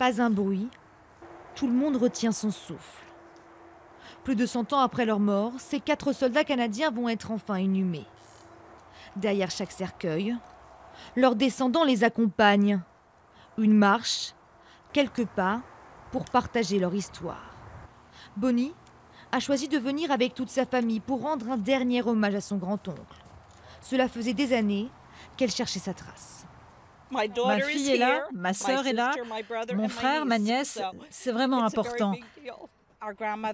Pas un bruit, tout le monde retient son souffle. Plus de 100 ans après leur mort, ces 4 soldats canadiens vont être enfin inhumés. Derrière chaque cercueil, leurs descendants les accompagnent. Une marche, quelques pas, pour partager leur histoire. Bonnie a choisi de venir avec toute sa famille pour rendre un dernier hommage à son grand-oncle. Cela faisait des années qu'elle cherchait sa trace. Ma fille est là, ma sœur est là, mon frère, ma nièce, c'est vraiment important.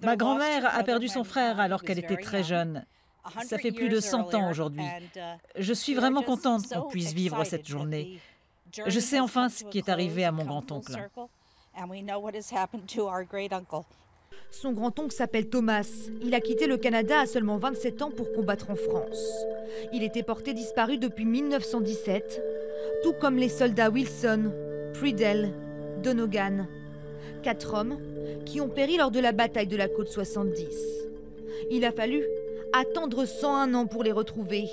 Ma grand-mère a perdu son frère alors qu'elle était très jeune. Ça fait plus de 100 ans aujourd'hui. Je suis vraiment contente qu'on puisse vivre cette journée. Je sais enfin ce qui est arrivé à mon grand-oncle. Son grand-oncle s'appelle Thomas. Il a quitté le Canada à seulement 27 ans pour combattre en France. Il était porté disparu depuis 1917, tout comme les soldats Wilson, Pridell, Donegan. 4 hommes qui ont péri lors de la bataille de la côte 70. Il a fallu attendre 101 ans pour les retrouver.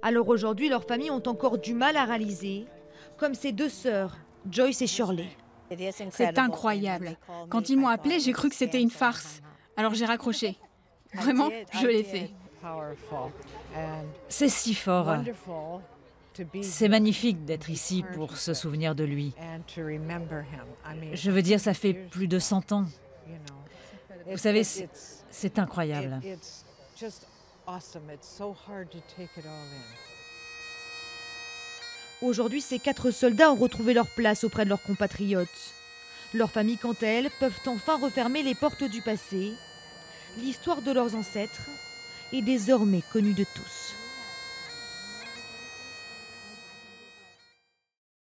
Alors aujourd'hui, leurs familles ont encore du mal à réaliser, comme ses 2 sœurs, Joyce et Shirley. C'est incroyable. Quand ils m'ont appelé, j'ai cru que c'était une farce. Alors j'ai raccroché. Vraiment, je l'ai fait. C'est si fort. C'est magnifique d'être ici pour se souvenir de lui. Je veux dire, ça fait plus de 100 ans. Vous savez, c'est incroyable. Aujourd'hui, ces 4 soldats ont retrouvé leur place auprès de leurs compatriotes. Leurs familles, quant à elles, peuvent enfin refermer les portes du passé. L'histoire de leurs ancêtres est désormais connue de tous.